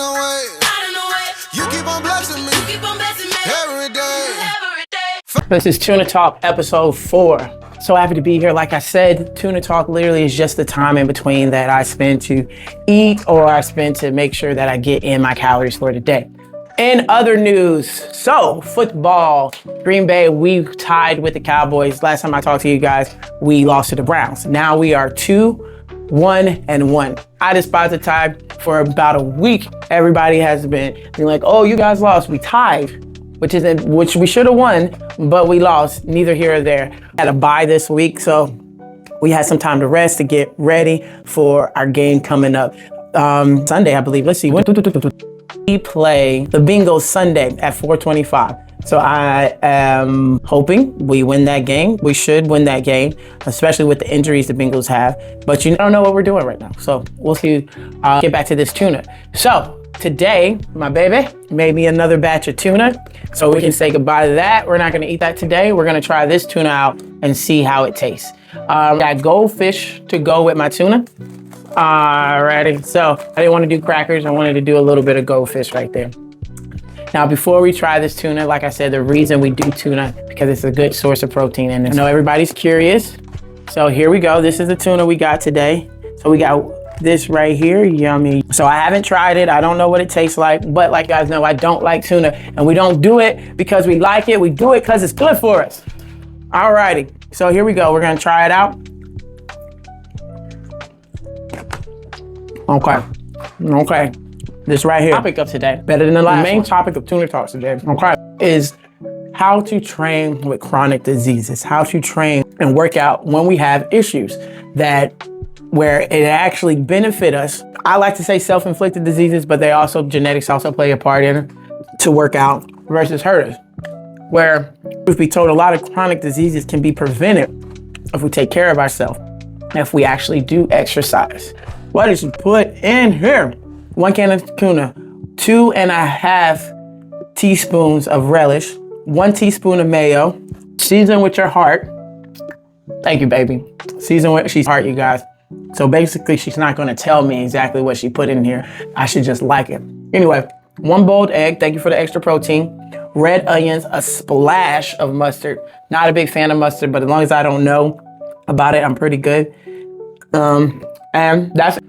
the way. You keep on blessing me. Every day. This is Tuna Talk episode 4. So happy to be here. Like I said, Tuna Talk literally is just the time in between that I spend to eat or I spend to make sure that I get in my calories for the day. In other news, so football, Green Bay, we tied with the Cowboys. Last time I talked to you guys, we lost to the Browns. Now we are 2-1-1. I despise the tie. For about a week, everybody has been like, oh, you guys lost. We tied, which we should have won, but we lost. Neither here or there. Had a bye this week, so we had some time to rest to get ready for our game coming up Sunday, I believe. Let's see. We play the Bengals Sunday at 4:25. So I am hoping we win that game. We should win that game, especially with the injuries the Bengals have. But you don't know what we're doing right now. So we'll see. Get back to this tuna. So today, my baby made me another batch of tuna. So we can say goodbye to that. We're not going to eat that today. We're going to try this tuna out and see how it tastes. Got goldfish to go with my tuna. Alrighty. So I didn't want to do crackers. I wanted to do a little bit of goldfish right there. Now, before we try this tuna, like I said, the reason we do tuna, because it's a good source of protein. And I know everybody's curious. So here we go. This is the tuna we got today. So we got this right here, yummy. So I haven't tried it. I don't know what it tastes like, but like you guys know, I don't like tuna. And we don't do it because we like it. We do it because it's good for us. Alrighty. So here we go. We're going to try it out. Okay. This right here, topic of today, better than the last. The main topic of Tuna Talks today, is how to train with chronic diseases, how to train and work out when we have issues where it actually benefit us. I like to say self-inflicted diseases, but genetics also play a part in it, to work out versus hurt us. Where if we told, a lot of chronic diseases can be prevented if we take care of ourselves, if we actually do exercise. What is put in here? 1 can of tuna, 2.5 teaspoons of relish, 1 teaspoon of mayo, season with your heart. Thank you, baby. Season with she's heart, you guys. So basically, she's not going to tell me exactly what she put in here. I should just like it. Anyway, 1 boiled egg. Thank you for the extra protein. Red onions, a splash of mustard. Not a big fan of mustard, but as long as I don't know about it, I'm pretty good. And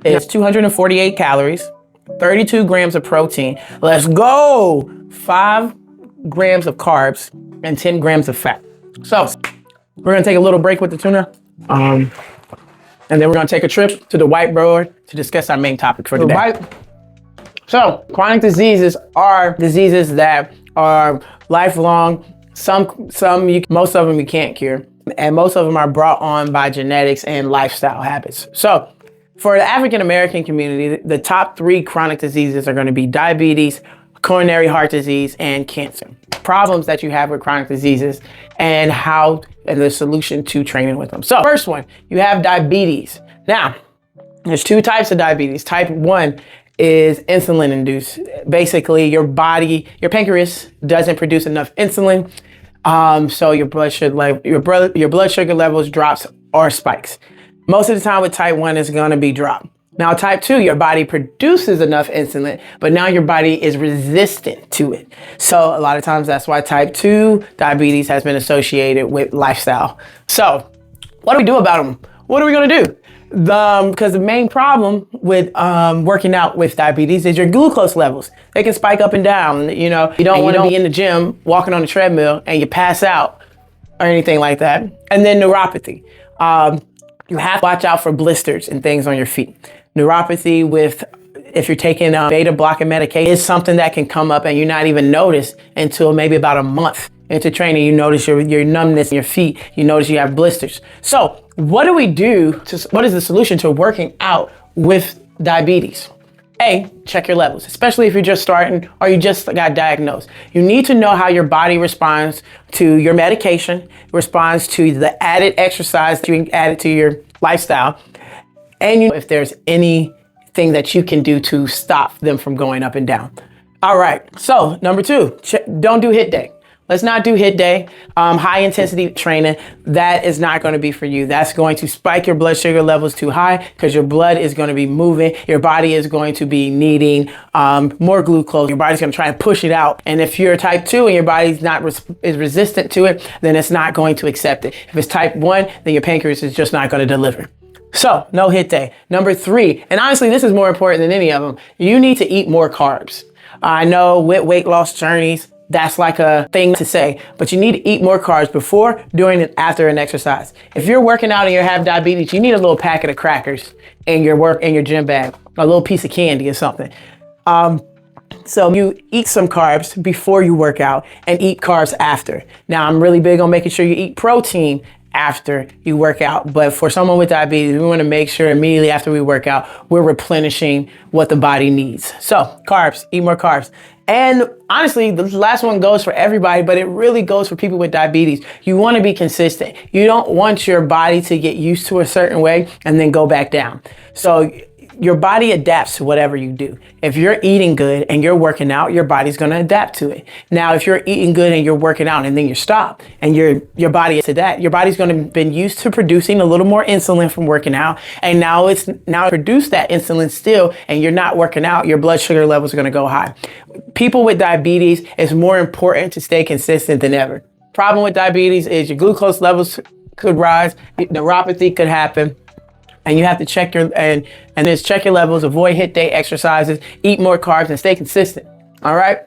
it's 248 calories. 32 grams of protein. Let's go! 5 grams of carbs and 10 grams of fat. So we're gonna take a little break with the tuna. And then we're gonna take a trip to the whiteboard to discuss our main topic for today. So chronic diseases are diseases that are lifelong. Most of them you can't cure. And most of them are brought on by genetics and lifestyle habits. So for the African-American community, the top 3 chronic diseases are going to be diabetes, coronary heart disease, and cancer. Problems that you have with chronic diseases and the solution to training with them. So first one, you have diabetes. Now, there's 2 types of diabetes. Type 1 is insulin induced. Basically, your pancreas doesn't produce enough insulin. So your blood sugar levels drops or spikes. Most of the time with type 1, it's going to be dropped. Now, type 2, your body produces enough insulin, but now your body is resistant to it. So a lot of times that's why type 2 diabetes has been associated with lifestyle. So what do we do about them? What are we going to do? Because the main problem with working out with diabetes is your glucose levels. They can spike up and down. You don't want to be in the gym walking on the treadmill and you pass out or anything like that. And then neuropathy. You have to watch out for blisters and things on your feet. Neuropathy if you're taking beta blocking medication, is something that can come up and you not even notice until maybe about a month into training. You notice your numbness in your feet. You notice you have blisters. So what do we do? What is the solution to working out with diabetes? A, check your levels, especially if you're just starting or you just got diagnosed. You need to know how your body responds to your medication, responds to the added exercise that you added to your lifestyle, and if there's anything that you can do to stop them from going up and down. All right, so number 2, don't do HIIT day. let's not do HIIT day, high intensity training. That is not going to be for you. That's going to spike your blood sugar levels too high because your blood is going to be moving. Your body is going to be needing more glucose. Your body's going to try and push it out. And if you're type 2 and your body's not is resistant to it, then it's not going to accept it. If it's type 1, then your pancreas is just not going to deliver. So no HIIT day. Number 3, and honestly, this is more important than any of them. You need to eat more carbs. I know with weight loss journeys, that's like a thing to say, but you need to eat more carbs before, during, and after an exercise. If you're working out and you have diabetes, you need a little packet of crackers in your gym bag, a little piece of candy or something. So you eat some carbs before you work out and eat carbs after. Now, I'm really big on making sure you eat protein after you work out. But for someone with diabetes, we want to make sure immediately after we work out, we're replenishing what the body needs. So carbs, eat more carbs. And honestly, the last one goes for everybody, but it really goes for people with diabetes. You want to be consistent. You don't want your body to get used to a certain way and then go back down. So your body adapts to whatever you do. If you're eating good and you're working out, your body's going to adapt to it. Now, if you're eating good and you're working out and then you stop and your body is to that, your body's going to have been used to producing a little more insulin from working out. And now it's produced that insulin still, and you're not working out, your blood sugar levels are going to go high. People with diabetes, it's more important to stay consistent than ever. Problem with diabetes is your glucose levels could rise, neuropathy could happen. And you have to check your levels, avoid HIIT day exercises, eat more carbs, and stay consistent. All right.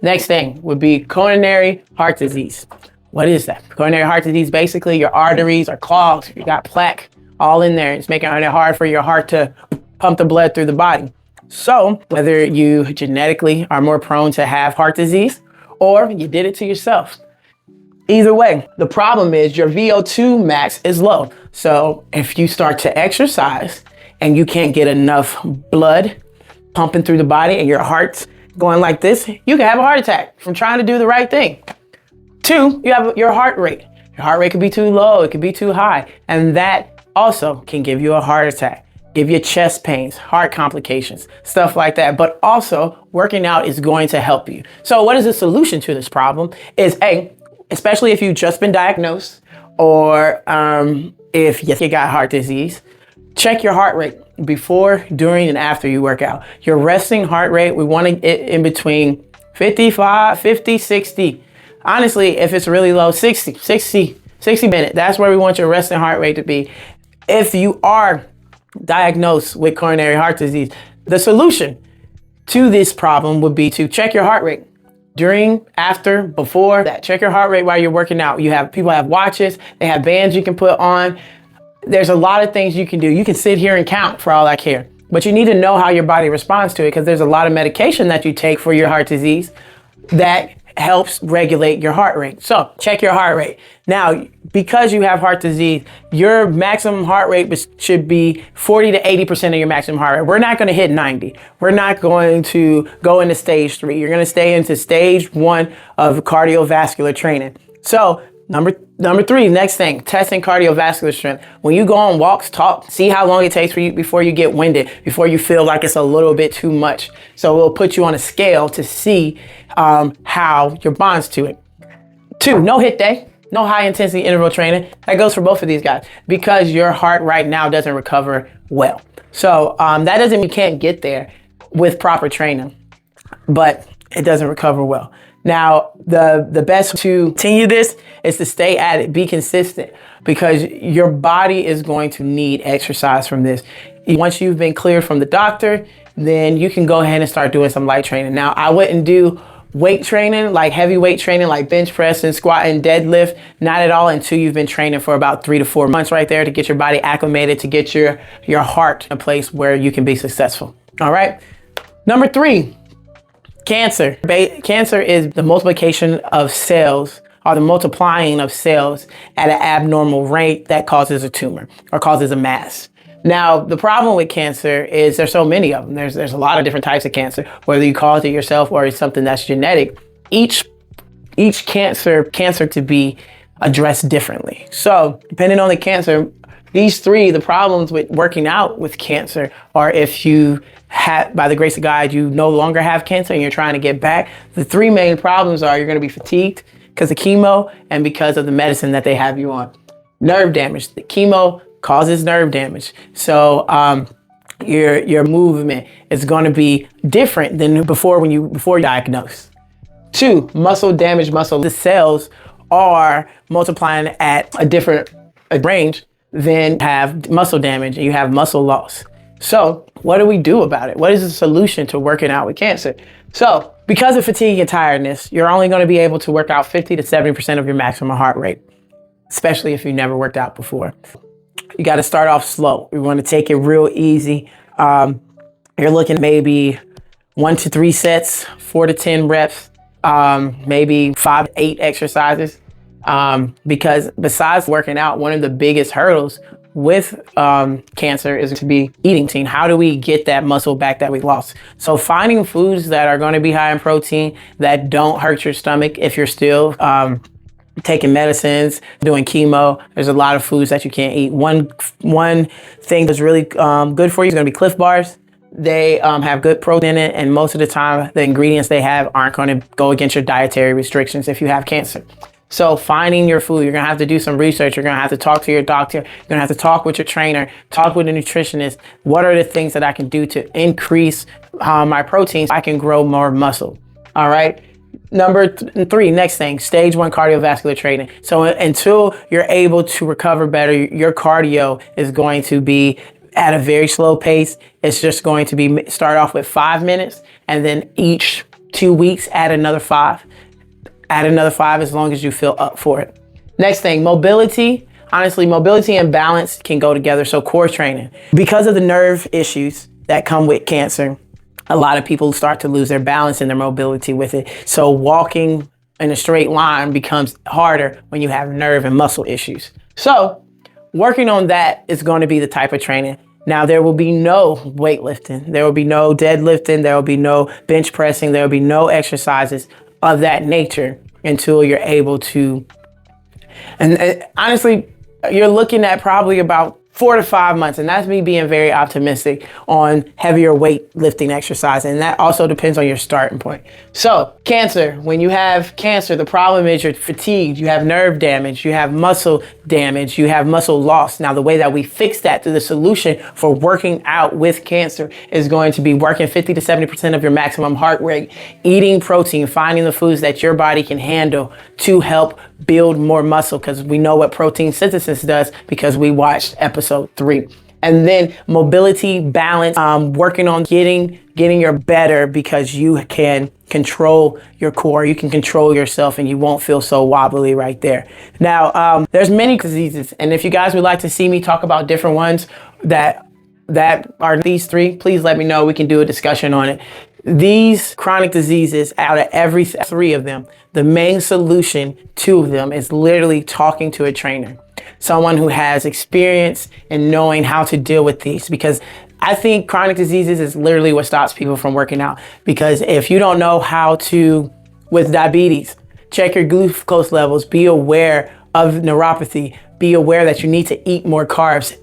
Next thing would be coronary heart disease. What is that? Coronary heart disease, basically your arteries are clogged. You got plaque all in there. It's making it hard for your heart to pump the blood through the body. So whether you genetically are more prone to have heart disease or you did it to yourself, either way, the problem is your VO2 max is low. So if you start to exercise and you can't get enough blood pumping through the body and your heart's going like this, you can have a heart attack from trying to do the right thing. 2, you have your heart rate. Your heart rate could be too low, it could be too high. And that also can give you a heart attack, give you chest pains, heart complications, stuff like that. But also working out is going to help you. So what is the solution to this problem is especially if you've just been diagnosed or if you got heart disease, check your heart rate before, during, and after you work out. Your resting heart rate, we want it in between 55, 50, 60. Honestly, if it's really low, 60 minutes. That's where we want your resting heart rate to be. If you are diagnosed with coronary heart disease, the solution to this problem would be to check your heart rate. During, after, before that, check your heart rate while you're working out. People have watches, they have bands you can put on. There's a lot of things you can do. You can sit here and count for all I care, but you need to know how your body responds to it because there's a lot of medication that you take for your heart disease that helps regulate your heart rate. So check your heart rate. Now, because you have heart disease, your maximum heart rate should be 40 to 80% of your maximum heart rate. We're not going to hit 90. We're not going to go into stage 3. You're going to stay into stage 1 of cardiovascular training. So number 3, next thing, testing cardiovascular strength. When you go on walks, talk, see how long it takes for you before you get winded, before you feel like it's a little bit too much. So we'll put you on a scale to see how your bonds to it. 2, no HIIT day, no high intensity interval training. That goes for both of these guys because your heart right now doesn't recover well. So that doesn't mean you can't get there with proper training, but it doesn't recover well. Now, the best to continue this is to stay at it, be consistent, because your body is going to need exercise from this. Once you've been cleared from the doctor, then you can go ahead and start doing some light training. Now, I wouldn't do weight training, like heavy weight training, like bench press and squat and deadlift, not at all until you've been training for about 3 to 4 months right there to get your body acclimated, to get your heart in a place where you can be successful. All right. Number 3. Cancer. Cancer is the multiplication of cells or the multiplying of cells at an abnormal rate that causes a tumor or causes a mass. Now, the problem with cancer is there's so many of them. There's a lot of different types of cancer, whether you cause it yourself or it's something that's genetic. Each cancer to be addressed differently. So depending on the cancer, these 3, the problems with working out with cancer are if you have, by the grace of God, you no longer have cancer and you're trying to get back. The 3 main problems are you're going to be fatigued, because of chemo and because of the medicine that they have you on. Nerve damage. The chemo causes nerve damage. So your movement is going to be different than before you're diagnosed. 2, muscle damage. The cells are multiplying at a different range than have muscle damage and you have muscle loss. So what do we do about it? What is the solution to working out with cancer? So because of fatigue and tiredness, you're only going to be able to work out 50 to 70% of your maximum heart rate, especially if you never worked out before. You got to start off slow. We want to take it real easy. You're looking maybe 1 to 3 sets, 4 to 10 reps, maybe 5 to 8 exercises. Because besides working out, one of the biggest hurdles with cancer is to be eating routine. How do we get that muscle back that we lost? So finding foods that are going to be high in protein, that don't hurt your stomach if you're still taking medicines, doing chemo. There's a lot of foods that you can't eat. One thing that's really good for you is going to be Cliff Bars. They have good protein in it, and most of the time the ingredients they have aren't going to go against your dietary restrictions if you have cancer. So finding your food, you're going to have to do some research. You're going to have to talk to your doctor. You're going to have to talk with your trainer, talk with a nutritionist. What are the things that I can do to increase my protein so I can grow more muscle? All right. Number 3, next thing, stage 1 cardiovascular training. So until you're able to recover better, your cardio is going to be at a very slow pace. It's just going to be start off with 5 minutes, and then each 2 weeks add another 5. Add another 5 as long as you feel up for it. Next thing, mobility. Honestly, mobility and balance can go together. So core training. Because of the nerve issues that come with cancer, a lot of people start to lose their balance and their mobility with it. So walking in a straight line becomes harder when you have nerve and muscle issues. So working on that is going to be the type of training. Now, there will be no weightlifting. There will be no deadlifting. There will be no bench pressing. There will be no exercises of that nature until you're able to. And honestly, you're looking at probably about 4 to 5 months. And that's me being very optimistic on heavier weight lifting exercise. And that also depends on your starting point. So cancer, when you have cancer, the problem is you're fatigued, you have nerve damage, you have muscle damage, you have muscle loss. Now, the way that we fix that through the solution for working out with cancer is going to be working 50 to 70% of your maximum heart rate, eating protein, finding the foods that your body can handle to help build more muscle, because we know what protein synthesis does because we watched episode 3. And then mobility, balance, working on getting your better, because you can control your core, you can control yourself, and you won't feel so wobbly right there. Now, there's many diseases, and if you guys would like to see me talk about different ones that are these 3, please let me know. We can do a discussion on it. These chronic diseases, out of every 3 of them, the main solution to them is literally talking to a trainer, someone who has experience in knowing how to deal with these. Because I think chronic diseases is literally what stops people from working out. Because if you don't know how to, with diabetes, check your glucose levels, be aware of neuropathy, be aware that you need to eat more carbs.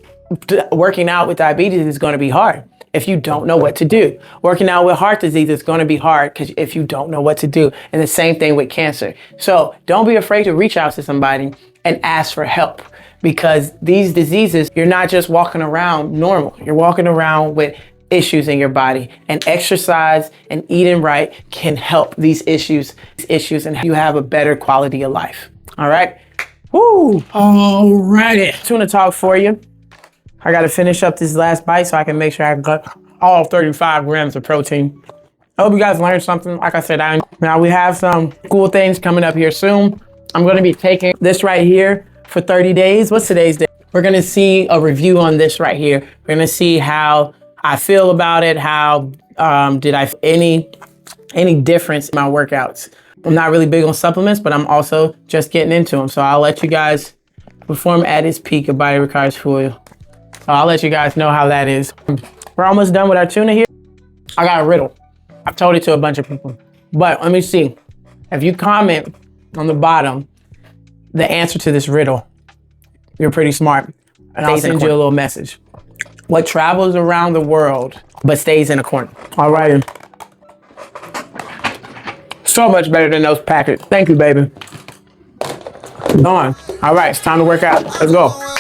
Working out with diabetes is going to be hard if you don't know what to do. Working out with heart disease is going to be hard if you don't know what to do. And the same thing with cancer. So don't be afraid to reach out to somebody and ask for help, because these diseases, you're not just walking around normal. You're walking around with issues in your body, and exercise and eating right can help these issues, and you have a better quality of life. All right. Woo. Alrighty. Tuna Talk for you. I got to finish up this last bite so I can make sure I got all 35 grams of protein. I hope you guys learned something. Like I said, now we have some cool things coming up here soon. I'm going to be taking this right here for 30 days. What's today's day? We're going to see a review on this right here. We're going to see how I feel about it. How did I any difference in my workouts? I'm not really big on supplements, but I'm also just getting into them. So I'll let you guys perform at its peak. Your body requires fuel. So I'll let you guys know how that is. We're almost done with our tuna here. I got a riddle. I've told it to a bunch of people, but let me see. If you comment on the bottom the answer to this riddle, you're pretty smart, and I'll send you a little message. What travels around the world but stays in a corner? All right. So much better than those packets. Thank you, baby. Gone. All right, it's time to work out. Let's go.